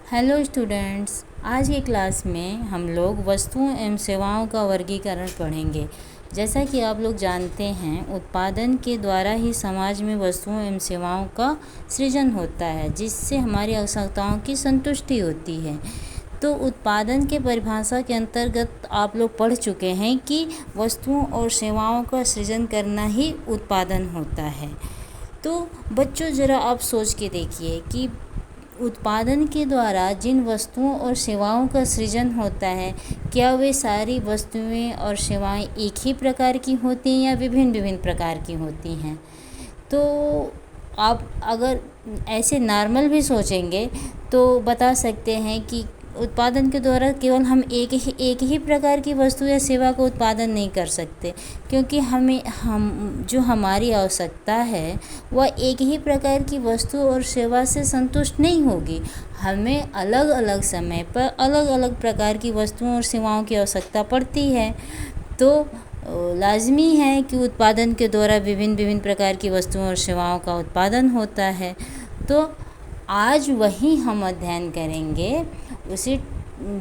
Hello students, आज की class में हम लोग वस्तुओं एवं सेवाओं का वर्गीकरण पढ़ेंगे। जैसा कि आप लोग जानते हैं, उत्पादन के द्वारा ही समाज में वस्तुओं एवं सेवाओं का सृजन होता है, जिससे हमारी आवश्यकताओं की संतुष्टि होती है। तो उत्पादन के परिभाषा के अंतर्गत आप लोग पढ़ चुके हैं कि वस्तुओं और सेवाओं का सृजन करना ही उत्पादन होता है। तो बच्चों, ज़रा आप सोच के देखिए कि उत्पादन के द्वारा जिन वस्तुओं और सेवाओं का सृजन होता है, क्या वे सारी वस्तुएं और सेवाएं एक ही प्रकार की होती हैं या विभिन्न विभिन्न प्रकार की होती हैं? तो आप अगर ऐसे नॉर्मल भी सोचेंगे तो बता सकते हैं कि उत्पादन के द्वारा केवल हम एक ही प्रकार की वस्तु या सेवा का उत्पादन नहीं कर सकते, क्योंकि जो हमारी आवश्यकता है वह एक ही प्रकार की वस्तु और सेवा से संतुष्ट नहीं होगी। हमें अलग अलग समय पर अलग अलग प्रकार की वस्तुओं और सेवाओं की आवश्यकता पड़ती है। तो लाजमी है कि उत्पादन के द्वारा विभिन्न विभिन्न प्रकार की वस्तुओं और सेवाओं का उत्पादन होता है। तो आज वही हम अध्ययन करेंगे, उसी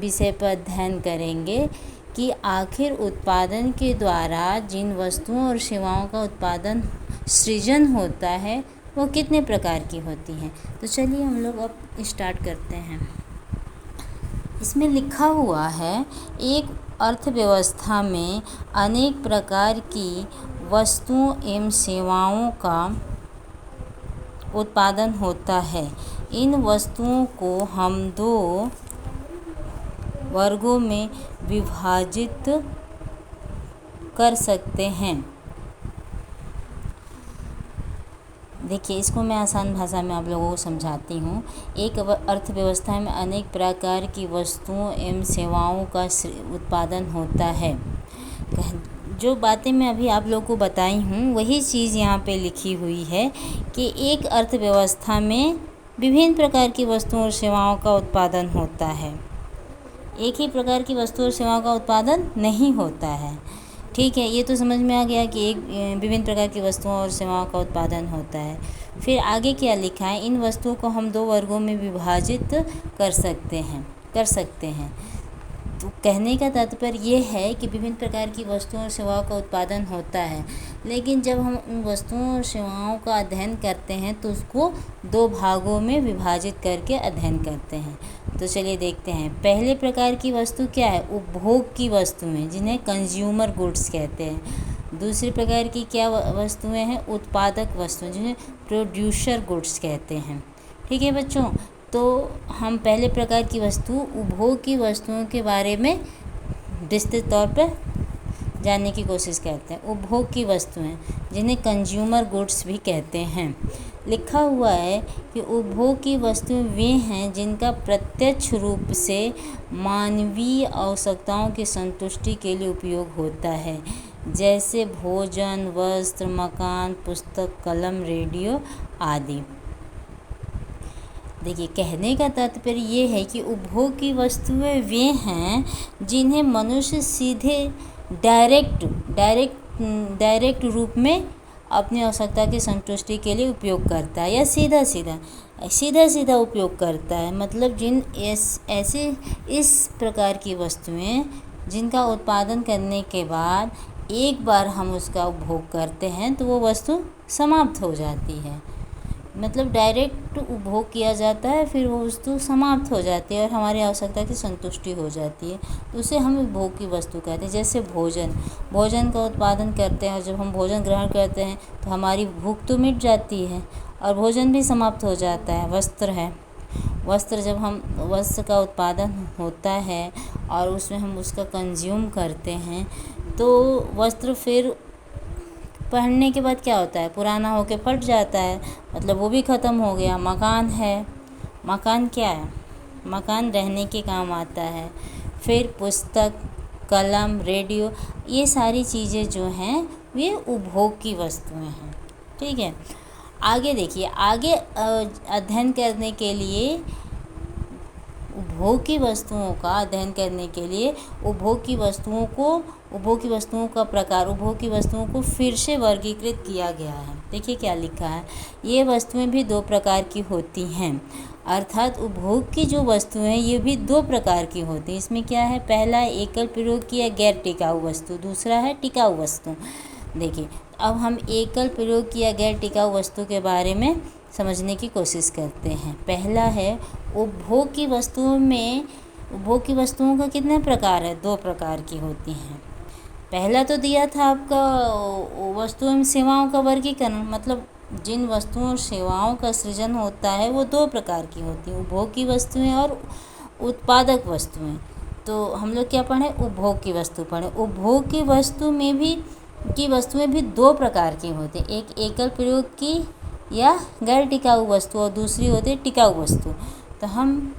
विषय पर अध्ययन करेंगे कि आखिर उत्पादन के द्वारा जिन वस्तुओं और सेवाओं का उत्पादन सृजन होता है वो कितने प्रकार की होती हैं। तो चलिए हम लोग अब स्टार्ट करते हैं। इसमें लिखा हुआ है, एक अर्थव्यवस्था में अनेक प्रकार की वस्तुओं एवं सेवाओं का उत्पादन होता है। इन वस्तुओं को हम दो वर्गों में विभाजित कर सकते हैं। देखिए, इसको मैं आसान भाषा में आप लोगों को समझाती हूँ। एक अर्थव्यवस्था में अनेक प्रकार की वस्तुओं एवं सेवाओं का उत्पादन होता है। जो बातें मैं अभी आप लोगों को बताई हूँ वही चीज़ यहाँ पे लिखी हुई है कि एक अर्थव्यवस्था में विभिन्न प्रकार की वस्तुओं और सेवाओं का उत्पादन होता है। एक ही प्रकार की वस्तुओं और सेवाओं का उत्पादन नहीं होता है। ठीक है, ये तो समझ में आ गया कि एक विभिन्न प्रकार की वस्तुओं और सेवाओं का उत्पादन होता है। फिर आगे क्या लिखा है, इन वस्तुओं को हम दो वर्गों में विभाजित कर सकते हैं। तो कहने का तात्पर्य ये है कि विभिन्न प्रकार की वस्तुओं और सेवाओं का उत्पादन होता है, लेकिन जब हम उन वस्तुओं और सेवाओं का अध्ययन करते हैं तो उसको दो भागों में विभाजित करके अध्ययन करते हैं। तो चलिए देखते हैं। पहले प्रकार की वस्तु क्या है? उपभोग की वस्तुएं, जिन्हें कंज्यूमर गुड्स कहते हैं। दूसरी प्रकार की क्या वस्तुएं हैं? उत्पादक वस्तुएं, जिन्हें प्रोड्यूसर गुड्स कहते हैं। ठीक है बच्चों, तो हम पहले प्रकार की वस्तु, उपभोग की वस्तुओं के बारे में विस्तृत तौर पर जानने की कोशिश करते हैं। उपभोग की वस्तुएं, जिन्हें कंज्यूमर गुड्स भी कहते हैं। लिखा हुआ है कि उपभोग की वस्तुएं वे हैं जिनका प्रत्यक्ष रूप से मानवीय आवश्यकताओं की संतुष्टि के लिए उपयोग होता है, जैसे भोजन, वस्त्र, मकान, पुस्तक, कलम, रेडियो आदि। देखिए, कहने का तात्पर्य ये है कि उपभोग की वस्तुएं वे हैं जिन्हें मनुष्य सीधे डायरेक्ट रूप में अपनी आवश्यकता की संतुष्टि के लिए उपयोग करता है, या सीधा उपयोग करता है। मतलब इस प्रकार की वस्तुएं जिनका उत्पादन करने के बाद एक बार हम उसका उपभोग करते हैं तो वो वस्तु समाप्त हो जाती है। मतलब डायरेक्ट उपभोग किया जाता है, फिर वो वस्तु समाप्त हो जाती है और हमारी आवश्यकता की संतुष्टि हो जाती है, तो उसे हम उपभोग की वस्तु कहते हैं। जैसे भोजन का उत्पादन करते हैं और जब हम भोजन ग्रहण करते हैं तो हमारी भूख तो मिट जाती है और भोजन भी समाप्त हो जाता है। वस्त्र का उत्पादन होता है और उसमें हम उसका कंज्यूम करते हैं, तो वस्त्र फिर पहनने के बाद क्या होता है? पुराना होकर फट जाता है, मतलब वो भी ख़त्म हो गया। मकान क्या है? मकान रहने के काम आता है। फिर पुस्तक, कलम, रेडियो, ये सारी चीज़ें जो हैं ये उपभोग की वस्तुएं हैं। ठीक है, आगे देखिए। आगे अध्ययन करने के लिए उपभोग की वस्तुओं का अध्ययन करने के लिए उपभोग की वस्तुओं का प्रकार, उपभोग की वस्तुओं को फिर से वर्गीकृत किया गया है। देखिए क्या लिखा है, ये वस्तुएं भी दो प्रकार की होती हैं। अर्थात उपभोग की जो वस्तुएं हैं ये भी दो प्रकार की होती हैं। इसमें क्या है, पहला है एकल प्रयोग की या गैर टिकाऊ वस्तु, दूसरा है टिकाऊ वस्तु। देखिए, अब हम एकल प्रयोग की या गैर टिकाऊ वस्तु के बारे में समझने की कोशिश करते हैं। पहला है उपभोग की वस्तुओं में, उपभोग की वस्तुओं का कितने प्रकार है, दो प्रकार की होती हैं। पहला तो दिया था आपका वस्तुओं एवं सेवाओं का वर्गीकरण, मतलब जिन वस्तुओं और सेवाओं का सृजन होता है वो दो प्रकार की होती हैं, उपभोग की वस्तुएं और उत्पादक वस्तुएं। तो हम लोग क्या पढ़े, उपभोग की वस्तु पढ़े। उपभोग की वस्तु में भी की वस्तुएं भी दो प्रकार की होती हैं, एक एकल प्रयोग की या गैर टिकाऊ वस्तु और दूसरी होती है टिकाऊ वस्तु। तो हम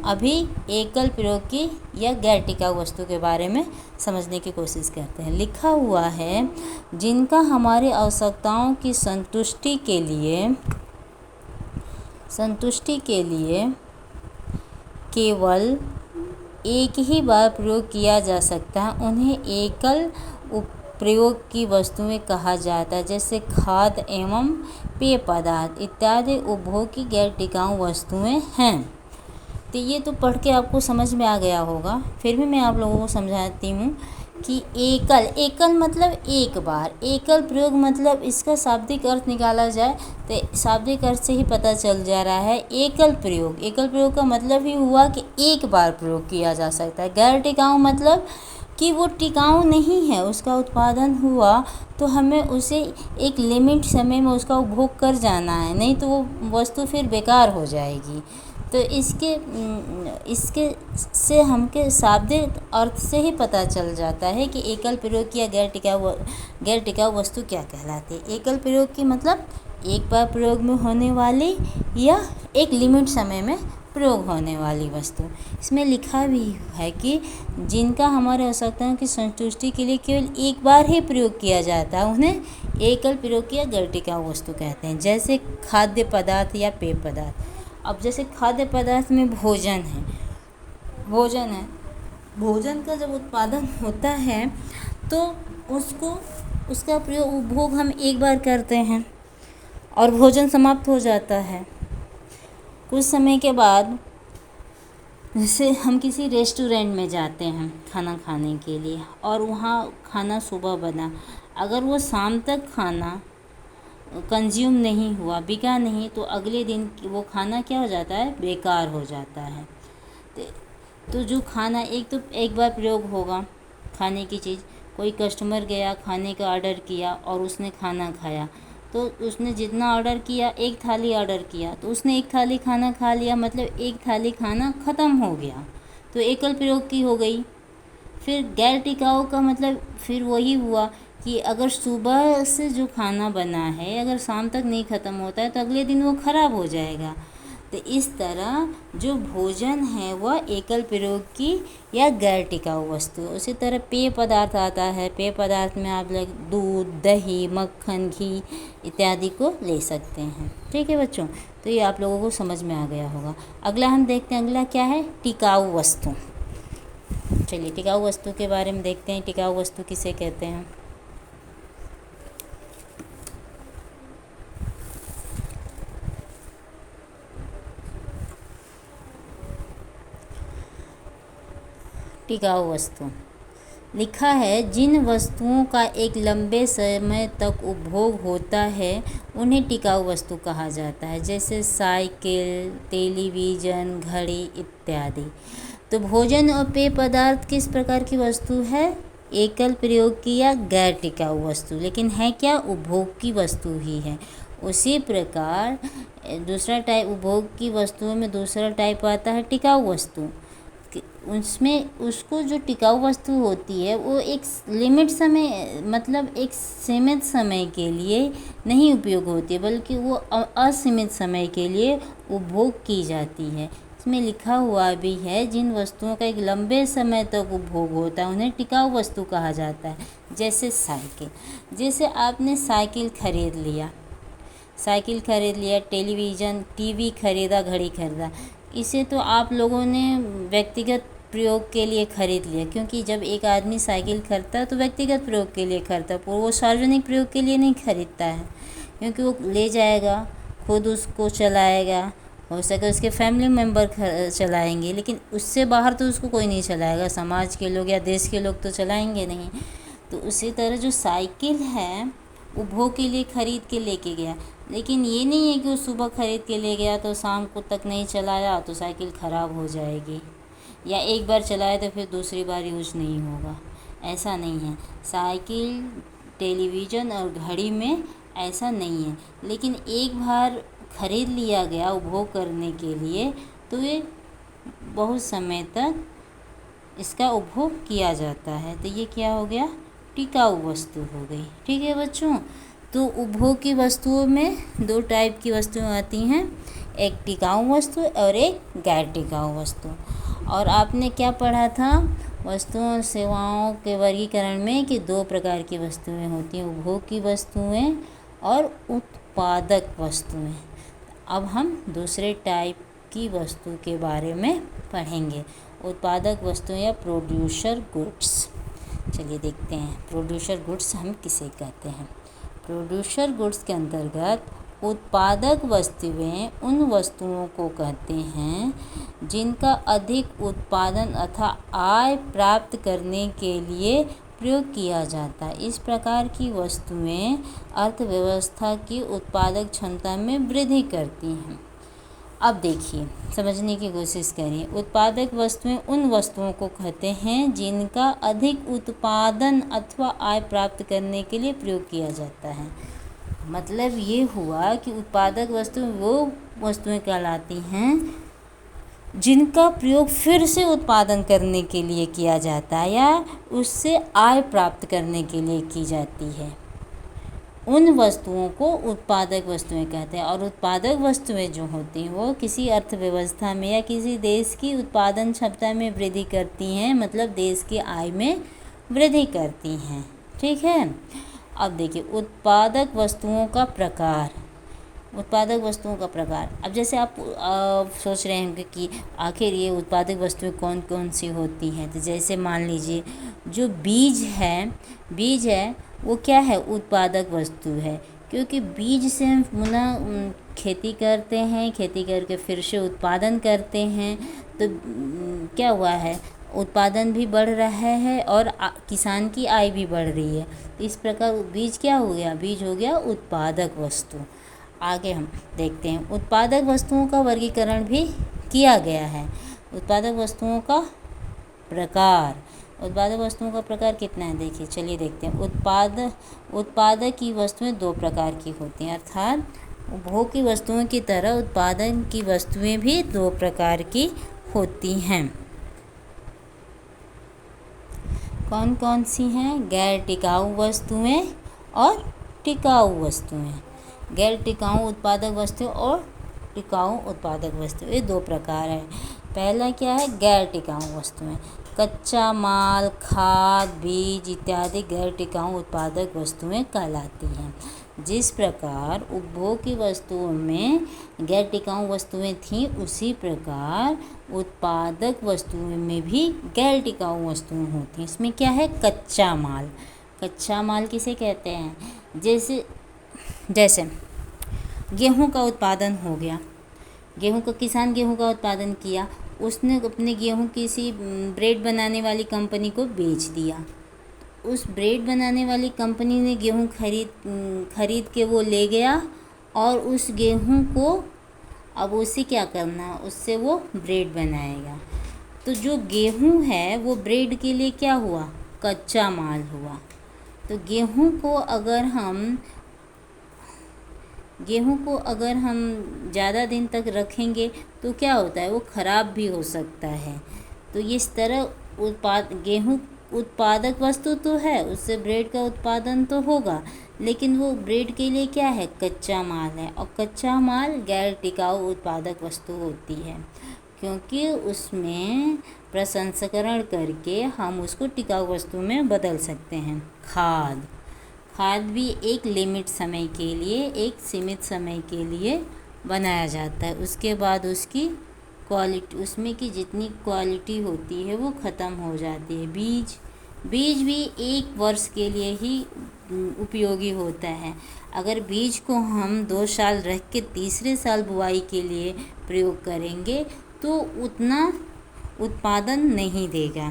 अभी एकल प्रयोग की या गैर टिकाऊ वस्तु के बारे में समझने की कोशिश करते हैं। लिखा हुआ है, जिनका हमारी आवश्यकताओं की संतुष्टि के लिए केवल एक ही बार प्रयोग किया जा सकता है, उन्हें एकल प्रयोग की वस्तुएं कहा जाता है। जैसे खाद्य एवं पेय पदार्थ इत्यादि उपभोग की गैर टिकाऊ वस्तुएं हैं। तो ये तो पढ़ के आपको समझ में आ गया होगा, फिर भी मैं आप लोगों को समझाती हूँ कि एकल मतलब एक बार, एकल प्रयोग मतलब इसका शाब्दिक अर्थ निकाला जाए तो शाब्दिक अर्थ से ही पता चल जा रहा है एकल प्रयोग का मतलब ही हुआ कि एक बार प्रयोग किया जा सकता है। गैर टिकाऊ मतलब कि वो टिकाऊ नहीं है, उसका उत्पादन हुआ तो हमें उसे एक लिमिट समय में उसका उपभोग कर जाना है, नहीं तो वो वस्तु फिर बेकार हो जाएगी। तो इसके से हमके शाब्दिक अर्थ से ही पता चल जाता है कि एकल प्रयोग की या गैर टिकाऊ वस्तु क्या कहलाती है। एकल प्रयोग की मतलब एक बार प्रयोग में होने वाली या एक लिमिट समय में प्रयोग होने वाली वस्तु। इसमें लिखा भी है कि जिनका हमारे आवश्यकताओं की संतुष्टि के लिए केवल एक बार ही प्रयोग किया जाता है, उन्हें एकल प्रयोग की या गैर टिकाऊ वस्तु कहते हैं। जैसे खाद्य पदार्थ या पेय पदार्थ। अब जैसे खाद्य पदार्थ में भोजन है, भोजन का जब उत्पादन होता है तो उसका प्रयोग उपभोग हम एक बार करते हैं और भोजन समाप्त हो जाता है। कुछ समय के बाद जैसे हम किसी रेस्टोरेंट में जाते हैं खाना खाने के लिए और वहाँ खाना सुबह बना, अगर वो शाम तक खाना कंज्यूम नहीं हुआ, बिका नहीं, तो अगले दिन वो खाना क्या हो जाता है, बेकार हो जाता है। तो जो खाना एक बार प्रयोग होगा खाने की चीज़, कोई कस्टमर गया, खाने का ऑर्डर किया और उसने खाना खाया, तो उसने जितना ऑर्डर किया, एक थाली ऑर्डर किया तो उसने एक थाली खाना खा लिया, मतलब एक थाली खाना ख़त्म हो गया, तो एकल प्रयोग की हो गई। फिर गैर टिकाऊ का मतलब फिर वही हुआ कि अगर सुबह से जो खाना बना है अगर शाम तक नहीं ख़त्म होता है तो अगले दिन वो ख़राब हो जाएगा। तो इस तरह जो भोजन है वह एकल प्रयोग की या गैर टिकाऊ वस्तु। उसी तरह पेय पदार्थ आता है। पेय पदार्थ में आप लोग दूध, दही, मक्खन, घी इत्यादि को ले सकते हैं। ठीक है बच्चों, तो ये आप लोगों को समझ में आ गया होगा। अगला हम देखते हैं, अगला क्या है, टिकाऊ वस्तु। चलिए टिकाऊ वस्तु के बारे में देखते हैं। टिकाऊ वस्तु किसे कहते हैं। टिकाऊ वस्तु लिखा है, जिन वस्तुओं का एक लंबे समय तक उपभोग होता है उन्हें टिकाऊ वस्तु कहा जाता है। जैसे साइकिल, टेलीविज़न, घड़ी इत्यादि। तो भोजन और पेय पदार्थ किस प्रकार की वस्तु है, एकल प्रयोग की या गैर टिकाऊ वस्तु, लेकिन है क्या, उपभोग की वस्तु ही है। उसी प्रकार दूसरा टाइप उपभोग की वस्तुओं में दूसरा टाइप आता है टिकाऊ वस्तु। उसमें उसको जो टिकाऊ वस्तु होती है वो एक लिमिट समय, मतलब एक सीमित समय के लिए नहीं उपयोग होती है, बल्कि वो असीमित समय के लिए उपभोग की जाती है। इसमें लिखा हुआ भी है, जिन वस्तुओं का एक लंबे समय तक उपभोग होता है उन्हें टिकाऊ वस्तु कहा जाता है। जैसे साइकिल, जैसे आपने साइकिल खरीद लिया, टेलीविज़न, टीवी खरीदा, घड़ी खरीदा, इसे तो आप लोगों ने व्यक्तिगत प्रयोग के लिए खरीद लिया, क्योंकि जब एक आदमी साइकिल खरीदता है तो व्यक्तिगत प्रयोग के लिए खरीदता है, वो सार्वजनिक प्रयोग के लिए नहीं खरीदता है, क्योंकि वो ले जाएगा, खुद उसको चलाएगा हो सके उसके फैमिली मेम्बर चलाएंगे, लेकिन उससे बाहर तो उसको कोई नहीं चलाएगा, समाज के लोग या देश के लोग तो चलाएंगे नहीं। तो उसी तरह जो साइकिल है उपभोग के लिए खरीद के लेके गया, लेकिन ये नहीं है कि वो सुबह खरीद के ले गया तो शाम को तक नहीं चलाया तो साइकिल ख़राब हो जाएगी, या एक बार चलाए तो फिर दूसरी बार यूज नहीं होगा, ऐसा नहीं है। साइकिल, टेलीविज़न और घड़ी में ऐसा नहीं है, लेकिन एक बार खरीद लिया गया उपभोग करने के लिए तो ये बहुत समय तक इसका उपभोग किया जाता है। तो ये क्या हो गया, टिकाऊ वस्तु हो गई। ठीक है बच्चों, तो उपभोग की वस्तुओं में दो टाइप की वस्तुएं आती हैं, एक टिकाऊ वस्तु और एक गैर टिकाऊ वस्तु। और आपने क्या पढ़ा था वस्तुओं और सेवाओं के वर्गीकरण में कि दो प्रकार की वस्तुएं होती हैं, उपभोग की वस्तुएं और उत्पादक वस्तुएं। अब हम दूसरे टाइप की वस्तु के बारे में पढ़ेंगे, उत्पादक वस्तुएं या प्रोड्यूसर गुड्स। चलिए देखते हैं प्रोड्यूसर गुड्स हम किसे कहते हैं। प्रोड्यूसर गुड्स के अंतर्गत उत्पादक वस्तुएं उन वस्तुओं को कहते हैं जिनका अधिक उत्पादन अथवा आय प्राप्त करने के लिए प्रयोग किया जाता है। इस प्रकार की वस्तुएं अर्थव्यवस्था की उत्पादक क्षमता में वृद्धि करती हैं। अब देखिए, समझने की कोशिश करिए। उत्पादक वस्तुएं उन वस्तुओं को कहते हैं जिनका अधिक उत्पादन अथवा आय प्राप्त करने के लिए प्रयोग किया जाता है। मतलब ये हुआ कि उत्पादक वस्तुएं वो वस्तुएं कहलाती हैं जिनका प्रयोग फिर से उत्पादन करने के लिए किया जाता है या उससे आय प्राप्त करने के लिए की जाती है। उन वस्तुओं को उत्पादक वस्तुएं कहते हैं। और उत्पादक वस्तुएं जो होती हैं वो किसी अर्थव्यवस्था में या किसी देश की उत्पादन क्षमता में वृद्धि करती हैं, मतलब देश की आय में वृद्धि करती हैं। ठीक है, अब देखिए उत्पादक वस्तुओं का प्रकार। उत्पादक वस्तुओं का प्रकार, अब जैसे आप सोच रहे होंगे कि आखिर ये उत्पादक वस्तुएं कौन कौन सी होती हैं। तो जैसे मान लीजिए जो बीज है वो क्या है, उत्पादक वस्तु है, क्योंकि बीज से हम पुनः खेती करते हैं, खेती करके फिर से उत्पादन करते हैं, तो क्या हुआ है, उत्पादन भी बढ़ रहा है और किसान की आय भी बढ़ रही है। तो इस प्रकार बीज क्या हो गया, बीज हो गया उत्पादक वस्तु। आगे हम देखते हैं उत्पादक वस्तुओं का वर्गीकरण भी किया गया है। उत्पादक वस्तुओं का प्रकार, उत्पादक वस्तुओं का प्रकार कितना है, देखिए चलिए देखते हैं। उत्पादक की वस्तुएं दो प्रकार की होती हैं, अर्थात उपभोग की वस्तुओं की तरह उत्पादन की वस्तुएं भी दो प्रकार की होती हैं। कौन कौन सी हैं, गैर टिकाऊ वस्तुएं और टिकाऊ वस्तुएं। गैर टिकाऊ उत्पादक वस्तु और टिकाऊ उत्पादक वस्तु, ये दो प्रकार है। पहला क्या है, गैर टिकाऊ वस्तुएं। कच्चा माल, खाद, बीज इत्यादि गैर टिकाऊ उत्पादक वस्तुएं कहलाती हैं। जिस प्रकार उपभोग की वस्तुओं में गैर टिकाऊ वस्तुएं थीं, उसी प्रकार उत्पादक वस्तुओं में भी गैर टिकाऊ वस्तुएं होती हैं। इसमें क्या है, कच्चा माल। कच्चा माल किसे कहते हैं, जैसे गेहूं का उत्पादन हो गया, किसान गेहूं का उत्पादन किया, उसने अपने गेहूं किसी ब्रेड बनाने वाली कंपनी को बेच दिया। उस ब्रेड बनाने वाली कंपनी ने गेहूं खरीद के वो ले गया और उस गेहूं को अब उसे क्या करना, उससे वो ब्रेड बनाएगा। तो जो गेहूं है वो ब्रेड के लिए क्या हुआ, कच्चा माल हुआ। तो गेहूं को अगर हम ज़्यादा दिन तक रखेंगे तो क्या होता है, वो ख़राब भी हो सकता है। तो इस तरह गेहूं उत्पादक वस्तु तो है, उससे ब्रेड का उत्पादन तो होगा, लेकिन वो ब्रेड के लिए क्या है, कच्चा माल है। और कच्चा माल गैर टिकाऊ उत्पादक वस्तु होती है, क्योंकि उसमें प्रसंस्करण करके हम उसको टिकाऊ वस्तु में बदल सकते हैं। खाद भी एक लिमिट समय के लिए, एक सीमित समय के लिए बनाया जाता है। उसके बाद उसकी क्वालिटी, उसमें की जितनी क्वालिटी होती है वो ख़त्म हो जाती है। बीज भी 1 वर्ष के लिए ही उपयोगी होता है। अगर बीज को हम 2 साल रख के तीसरे साल बुआई के लिए प्रयोग करेंगे तो उतना उत्पादन नहीं देगा।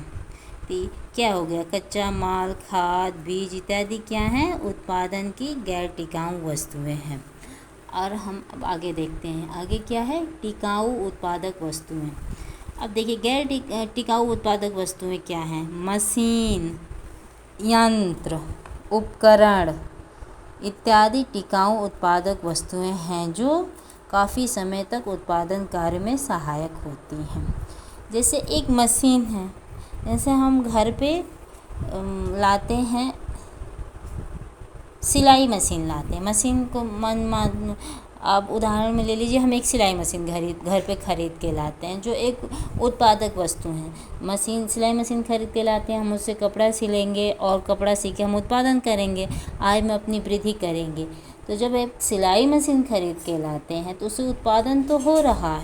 तो क्या हो गया, कच्चा माल, खाद, बीज इत्यादि क्या हैं, उत्पादन की गैर टिकाऊ वस्तुएं हैं। और हम अब आगे देखते हैं, आगे क्या है, टिकाऊ उत्पादक वस्तुएं। अब देखिए गैर टिकाऊ उत्पादक वस्तुएं क्या हैं, मशीन, यंत्र, उपकरण इत्यादि टिकाऊ उत्पादक वस्तुएं हैं जो काफ़ी समय तक उत्पादन कार्य में सहायक होती हैं। जैसे एक मशीन है, जैसे हम घर पे लाते हैं, सिलाई मशीन लाते हैं, मशीन को आप उदाहरण में ले लीजिए, हम एक सिलाई मशीन घर पे ख़रीद के लाते हैं जो एक उत्पादक वस्तु है। सिलाई मशीन खरीद के लाते हैं, हम उससे कपड़ा सिलेंगे और कपड़ा सी के हम उत्पादन करेंगे, आय में अपनी वृद्धि करेंगे। तो जब एक सिलाई मशीन खरीद के लाते हैं तो उससे उत्पादन तो हो रहा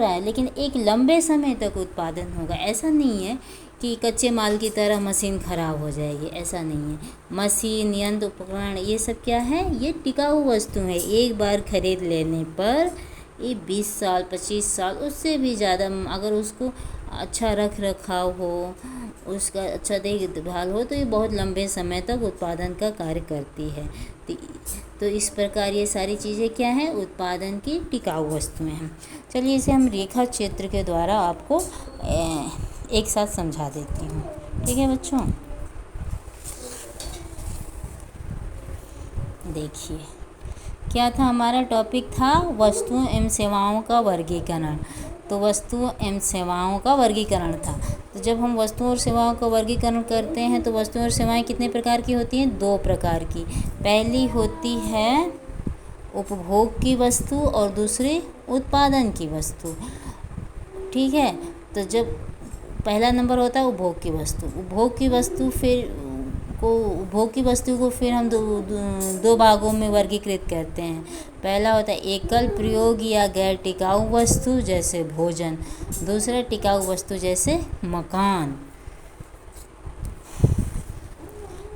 है, लेकिन एक लंबे समय तक उत्पादन होगा। ऐसा नहीं है कि कच्चे माल की तरह मशीन ख़राब हो जाएगी, ऐसा नहीं है। मशीन, यंत्र, उपकरण ये सब क्या है, ये टिकाऊ वस्तु है। एक बार खरीद लेने पर ये 20 साल 25 साल उससे भी ज़्यादा, अगर उसको अच्छा रख रखाव हो, उसका अच्छा देखभाल हो, तो ये बहुत लंबे समय तक उत्पादन का कार्य करती है। तो इस प्रकार ये सारी चीज़ें क्या हैं, उत्पादन की टिकाऊ वस्तुएं हैं। चलिए इसे हम रेखा चित्र के द्वारा आपको एक साथ समझा देती हूँ। ठीक है बच्चों, देखिए क्या था हमारा टॉपिक, था वस्तुओं एवं सेवाओं का वर्गीकरण। तो वस्तुओं एवं सेवाओं का वर्गीकरण था। तो जब हम वस्तुओं और सेवाओं का वर्गीकरण करते हैं तो वस्तुएं और सेवाएं कितने प्रकार की होती हैं, 2 प्रकार की। पहली होती है उपभोग की वस्तु और दूसरी उत्पादन की वस्तु। ठीक है, तो जब पहला नंबर होता है उपभोग की वस्तु। उपभोग की वस्तु को फिर हम दो भागों में वर्गीकृत करते हैं। पहला होता है एकल प्रयोग या गैर टिकाऊ वस्तु जैसे भोजन, दूसरा टिकाऊ वस्तु जैसे मकान।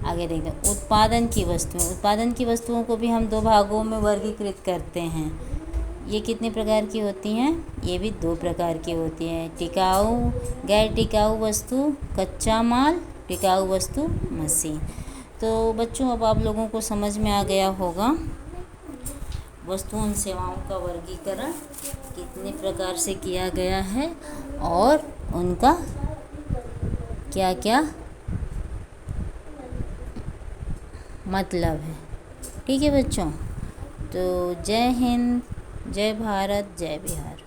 आगे देखते हैं उत्पादन की वस्तुएं। उत्पादन की वस्तुओं को भी हम 2 भागों में वर्गीकृत करते हैं। ये कितने प्रकार की होती हैं, ये भी 2 प्रकार की होती हैं, टिकाऊ, गैर टिकाऊ वस्तु, कच्चा माल, टिकाऊ वस्तु, मशीन। तो बच्चों अब आप लोगों को समझ में आ गया होगा वस्तुओं और सेवाओं का वर्गीकरण कितने प्रकार से किया गया है और उनका क्या क्या मतलब है। ठीक है बच्चों, तो जय हिंद, जय भारत, जय बिहार।